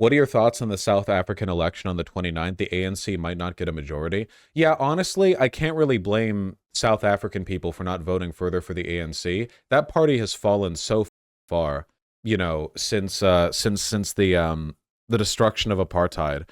What are your thoughts on the South African election on the 29th? The ANC might not get a majority. Yeah, honestly, I can't really blame South African people for not voting further for the ANC. That party has fallen so far, you know, since the destruction of apartheid.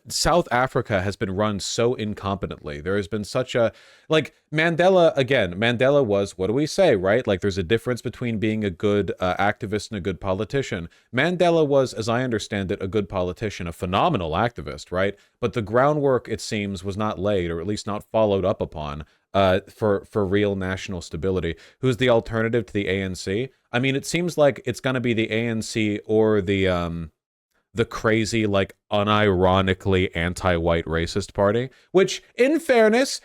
South Africa has been run so incompetently. There has been such a like Mandela again. Mandela was, what do we say, right? Like there's a difference between being a good activist and a good politician. Mandela was, as I understand it, a good politician, a phenomenal activist, right? But the groundwork, it seems, was not laid, or at least not followed up upon, for real national stability. Who's the alternative to the ANC? I mean, it seems like it's going to be the ANC or the crazy, like, unironically anti-white racist party, which, in fairness,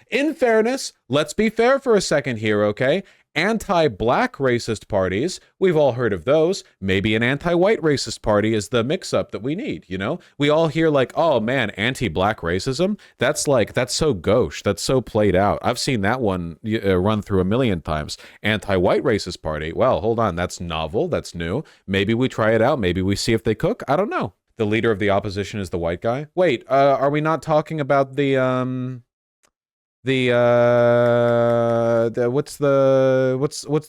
let's be fair for a second here, okay? Anti-black racist parties, we've all heard of those. Maybe an anti-white racist party is the mix-up that we need, you know? We all hear like, oh man, anti-black racism? That's so gauche, that's so played out. I've seen that one run through a million times. Anti-white racist party, well, hold on, that's novel, that's new. Maybe we try it out, maybe we see if they cook, I don't know. The leader of the opposition is the white guy. Wait, are we not talking about what's the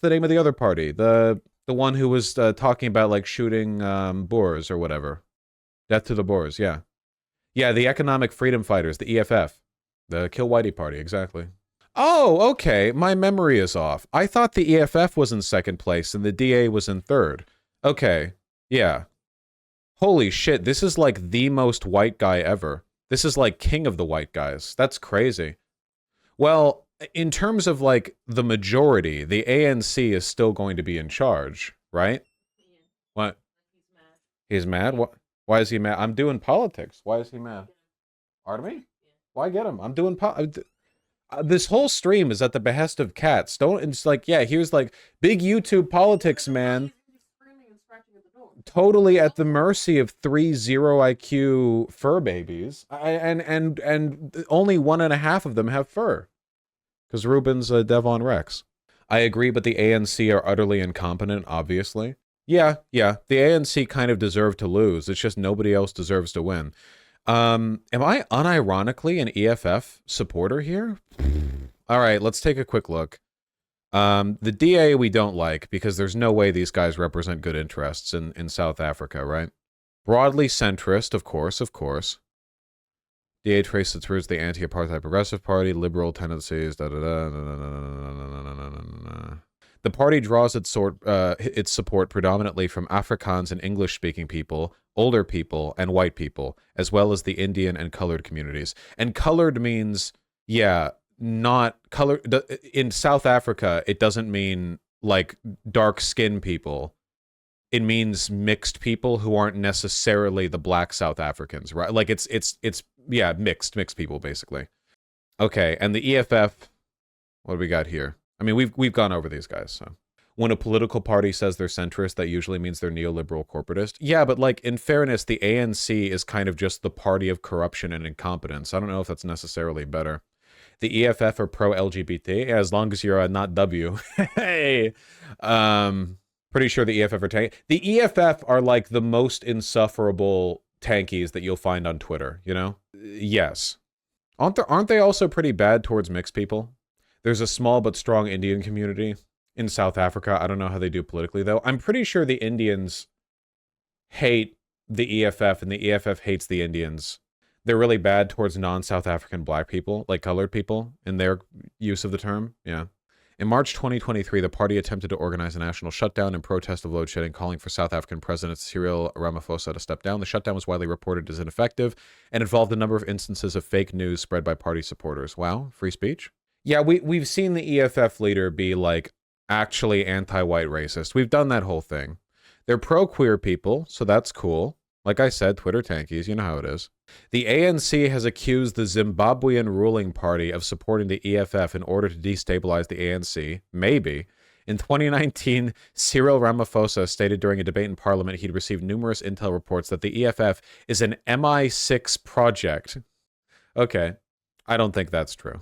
name of the other party? The one who was talking about like shooting Boers or whatever. Death to the Boers, yeah. Yeah, the Economic Freedom Fighters, the EFF. The Kill Whitey Party, exactly. Oh, okay. My memory is off. I thought the EFF was in second place and the DA was in third. Okay. Yeah. Holy shit, this is like the most white guy ever. This is like king of the white guys. That's crazy. Well, in terms of like the majority, the ANC is still going to be in charge, right? What? He's mad? What? Why is he mad? I'm doing politics. Why is he mad? Pardon me? Why get him? I'm doing this whole stream is at the behest of cats. Don't, it's like, yeah, here's like big YouTube politics, man. Totally at the mercy of 3 IQ fur babies. And only 1.5 of them have fur. Because Ruben's a Devon Rex. I agree, but the ANC are utterly incompetent, obviously. Yeah, the ANC kind of deserve to lose. It's just nobody else deserves to win. Am I unironically an EFF supporter here? All right, let's take a quick look. The DA we don't like because there's no way these guys represent good interests in South Africa, right? Broadly centrist, of course. DA traces its roots the anti-apartheid progressive party, liberal tendencies, The party draws its support predominantly from Afrikaans and English-speaking people, older people, and white people, as well as the Indian and colored communities. And colored means, yeah, not color in South Africa. It doesn't mean like dark skinned people. It means mixed people who aren't necessarily the black South Africans, right? Like it's yeah, mixed people basically. Okay, and the EFF, what do we got here? I mean, we've gone over these guys, so. When a political party says they're centrist, that usually means they're neoliberal corporatist. Yeah, but like, in fairness, the ANC is kind of just the party of corruption and incompetence. I don't know if that's necessarily better. The EFF are pro-LGBT, as long as you're not W. Hey! Pretty sure the EFF are tank. The EFF are like the most insufferable tankies that you'll find on Twitter, you know? Yes. Aren't they also pretty bad towards mixed people? There's a small but strong Indian community in South Africa. I don't know how they do politically, though. I'm pretty sure the Indians hate the EFF, and the EFF hates the Indians. They're really bad towards non-South African black people, like colored people, in their use of the term. Yeah. In March 2023, the party attempted to organize a national shutdown in protest of load shedding, calling for South African President Cyril Ramaphosa to step down. The shutdown was widely reported as ineffective and involved a number of instances of fake news spread by party supporters. Wow, free speech? Yeah, we've seen the EFF leader be, like, actually anti-white racist. We've done that whole thing. They're pro-queer people, so that's cool. Like I said, Twitter tankies, you know how it is. The ANC has accused the Zimbabwean ruling party of supporting the EFF in order to destabilize the ANC. Maybe. In 2019, Cyril Ramaphosa stated during a debate in Parliament he'd received numerous intel reports that the EFF is an MI6 project. Okay, I don't think that's true.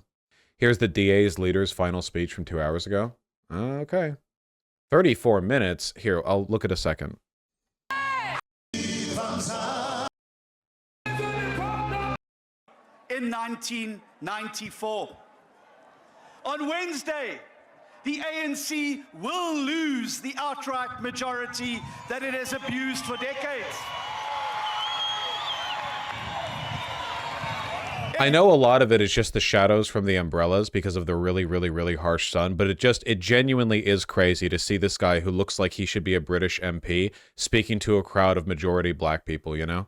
Here's the DA's leader's final speech from 2 hours ago. Okay. 34 minutes. Here, I'll look at a second. in 1994. On Wednesday, the ANC will lose the outright majority that it has abused for decades. I know a lot of it is just the shadows from the umbrellas because of the really, really, really harsh sun, but it genuinely is crazy to see this guy who looks like he should be a British MP speaking to a crowd of majority black people, you know?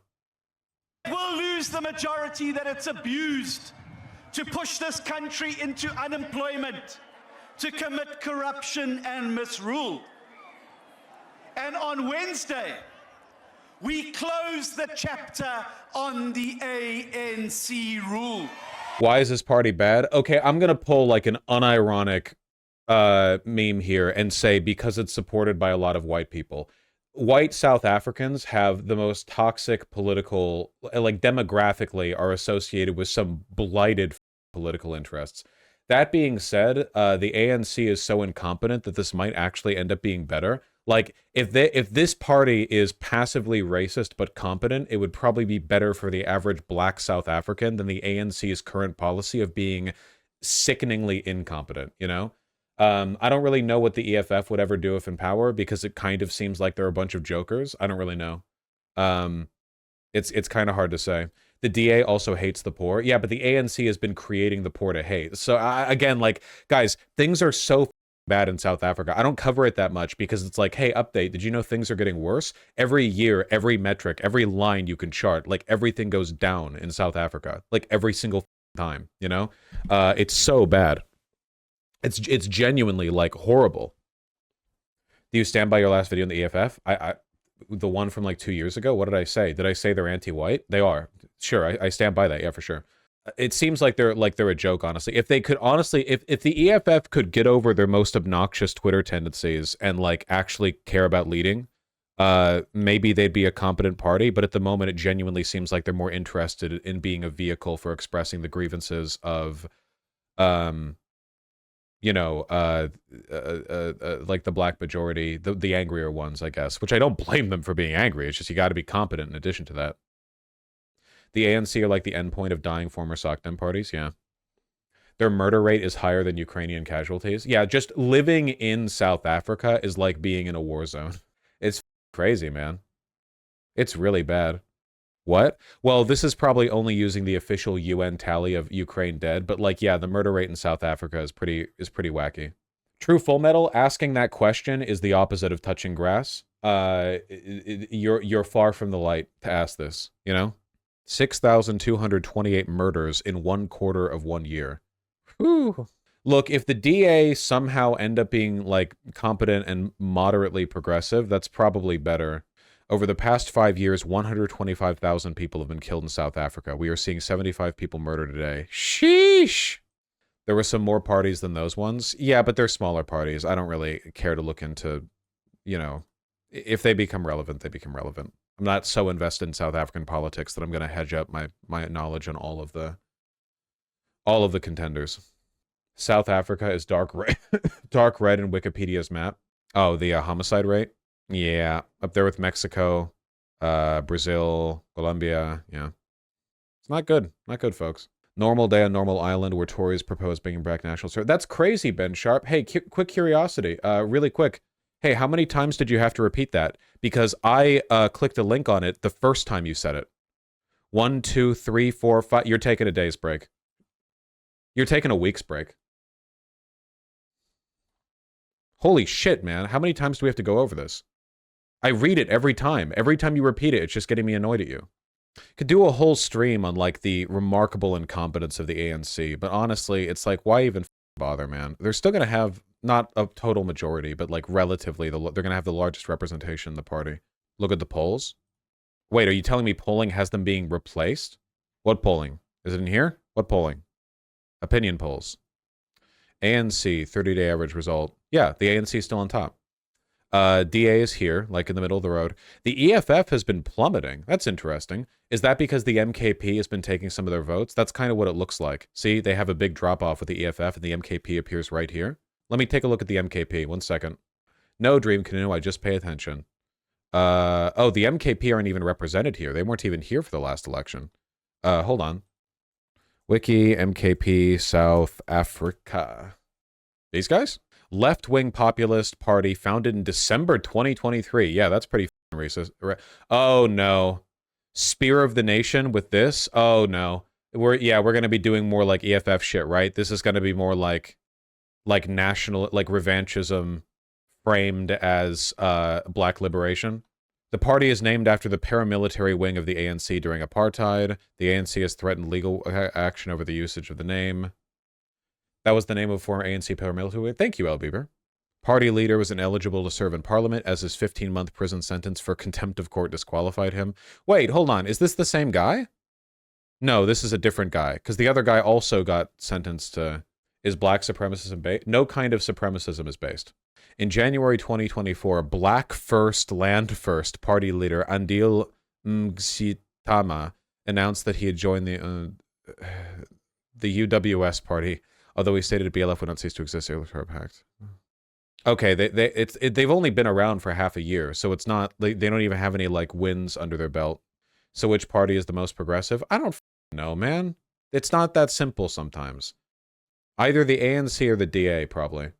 It will lose the majority that it's abused to push this country into unemployment, to commit corruption and misrule. And on Wednesday, we close the chapter on the ANC rule. Why is this party bad? Okay, I'm gonna pull like an unironic meme here and say because it's supported by a lot of white people. White South Africans have the most toxic political, like demographically, are associated with some blighted political interests. That being said, the ANC is so incompetent that this might actually end up being better. Like, if this party is passively racist but competent, it would probably be better for the average black South African than the ANC's current policy of being sickeningly incompetent, you know? I don't really know what the EFF would ever do if in power, because it kind of seems like they're a bunch of jokers. I don't really know. It's kind of hard to say. The DA also hates the poor. Yeah, but the ANC has been creating the poor to hate. So, again, like, guys, things are so bad in South Africa. I don't cover it that much because it's like, hey, update, did you know things are getting worse? Every year, every metric, every line you can chart, like, everything goes down in South Africa. Like, every single time, you know? It's so bad. It's genuinely, like, horrible. Do you stand by your last video in the EFF? The one from, like, 2 years ago? What did I say? Did I say they're anti-white? They are. Sure, I stand by that, yeah, for sure. It seems like they're a joke, honestly. If they could honestly, if the EFF could get over their most obnoxious Twitter tendencies and like actually care about leading, maybe they'd be a competent party. But at the moment, it genuinely seems like they're more interested in being a vehicle for expressing the grievances of, you know, like the black majority, the angrier ones, I guess. Which I don't blame them for being angry. It's just you got to be competent in addition to that. The ANC are like the endpoint of dying former SOCDEM parties, yeah. Their murder rate is higher than Ukrainian casualties. Yeah, just living in South Africa is like being in a war zone. It's crazy, man. It's really bad. What? Well, this is probably only using the official UN tally of Ukraine dead, but like, yeah, the murder rate in South Africa is pretty wacky. True Full Metal, asking that question is the opposite of touching grass. You're far from the light to ask this, you know? 6,228 murders in 1/4 of 1 year. Whew. Look, if the DA somehow end up being, like, competent and moderately progressive, that's probably better. Over the past 5 years, 125,000 people have been killed in South Africa. We are seeing 75 people murdered a day. Sheesh! There were some more parties than those ones. Yeah, but they're smaller parties. I don't really care to look into, you know, if they become relevant, they become relevant. I'm not so invested in South African politics that I'm going to hedge up my knowledge on all of the contenders. South Africa is dark red, dark red in Wikipedia's map. Oh, the homicide rate? Yeah, up there with Mexico, Brazil, Colombia. Yeah, it's not good. Not good, folks. Normal day on Normal Island where Tories propose bringing back national service. That's crazy, Ben Sharp. Hey, quick curiosity. Really quick. Hey, how many times did you have to repeat that? Because I clicked a link on it the first time you said it. 1, 2, 3, 4, 5. You're taking a day's break. You're taking a week's break. Holy shit, man. How many times do we have to go over this? I read it every time. Every time you repeat it, it's just getting me annoyed at you. Could do a whole stream on, like, the remarkable incompetence of the ANC, but honestly, it's like, why even bother, man? They're still going to have not a total majority, but like relatively, they're going to have the largest representation in the party. Look at the polls. Wait, are you telling me polling has them being replaced? What polling? Is it in here? What polling? Opinion polls. ANC, 30-day average result. Yeah, the ANC is still on top. DA is here, like in the middle of the road. The EFF has been plummeting. That's interesting. Is that because the MKP has been taking some of their votes? That's kind of what it looks like. See, they have a big drop-off with the EFF, and the MKP appears right here. Let me take a look at the MKP. 1 second. No, Dream Canoe, I just pay attention. Oh, the MKP aren't even represented here. They weren't even here for the last election. Hold on. Wiki, MKP, South Africa. These guys? Left-wing populist party founded in December 2023. Yeah, that's pretty racist. Oh, no. Spear of the Nation with this? Oh, no. We're going to be doing more like EFF shit, right? This is going to be more like national, like revanchism framed as black liberation. The party is named after the paramilitary wing of the ANC during apartheid. The ANC has threatened legal action over the usage of the name. That was the name of former ANC paramilitary wing. Thank you, El Bieber. Party leader was ineligible to serve in parliament as his 15-month prison sentence for contempt of court disqualified him. Wait, hold on. Is this the same guy? No, this is a different guy, because the other guy also got sentenced to... Is black supremacism based? No kind of supremacism is based. In January 2024, Black First, Land First party leader Andile Mngxitama announced that he had joined the UWS party, although he stated BLF would not cease to exist. The Electoral Pact. Okay, they've only been around for half a year, so it's not... They don't even have any, like, wins under their belt. So which party is the most progressive? I don't know, man. It's not that simple sometimes. Either the ANC or the DA, probably.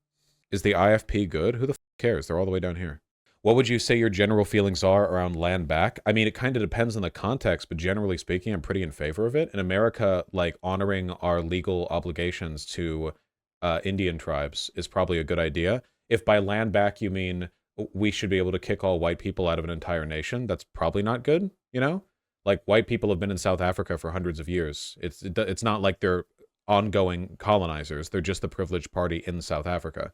Is the IFP good? Who the cares? They're all the way down here. What would you say your general feelings are around land back? I mean, it kind of depends on the context, but generally speaking, I'm pretty in favor of it. In America, like, honoring our legal obligations to Indian tribes is probably a good idea. If by land back you mean we should be able to kick all white people out of an entire nation, that's probably not good, you know? Like, white people have been in South Africa for hundreds of years. It's not like they're ongoing colonizers. They're just the privileged party in South Africa.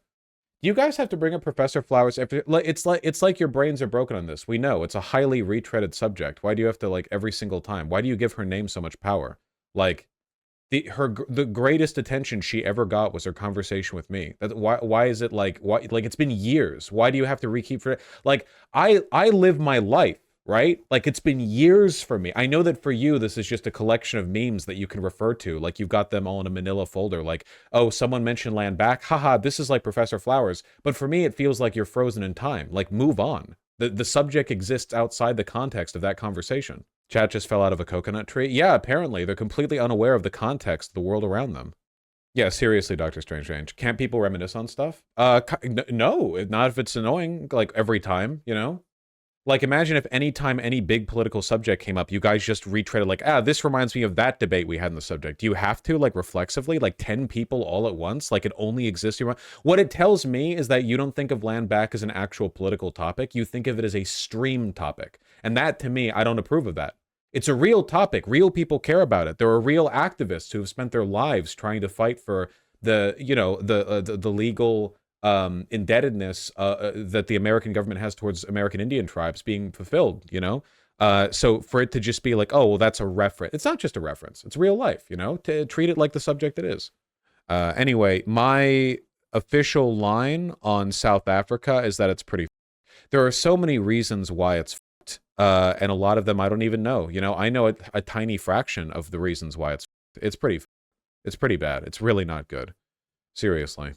You guys have to bring up Professor Flowers after... It's like your brains are broken on this. We know. It's a highly retreaded subject. Why do you have to, like, every single time? Why do you give her name so much power? Like, the greatest attention she ever got was her conversation with me. Why is it like... Why, like, it's been years. Why do you have to re-keep for... Like, I live my life, right? Like, it's been years for me. I know that for you, this is just a collection of memes that you can refer to. Like, you've got them all in a manila folder. Like, oh, someone mentioned land back. Haha, this is like Professor Flowers. But for me, it feels like you're frozen in time. Like, move on. The subject exists outside the context of that conversation. Chat just fell out of a coconut tree? Yeah, apparently. They're completely unaware of the context of the world around them. Yeah, seriously, Dr. Strange. Can't people reminisce on stuff? No, not if it's annoying, like, every time, you know? Like, imagine if any time any big political subject came up, you guys just retreaded, like, this reminds me of that debate we had in the subject. Do you have to, like, reflexively, like 10 people all at once? Like, it only exists. What it tells me is that you don't think of land back as an actual political topic. You think of it as a stream topic. And that, to me, I don't approve of that. It's a real topic. Real people care about it. There are real activists who have spent their lives trying to fight for the, you know, the legal... indebtedness that the American government has towards American Indian tribes being fulfilled, you know? So for it to just be like, oh, well, that's a reference. It's not just a reference. It's real life, you know? To treat it like the subject it is. Anyway, my official line on South Africa is that it's pretty... There are so many reasons why it's fucked, and a lot of them I don't even know. You know, I know a tiny fraction of the reasons why it's pretty bad. It's really not good. Seriously.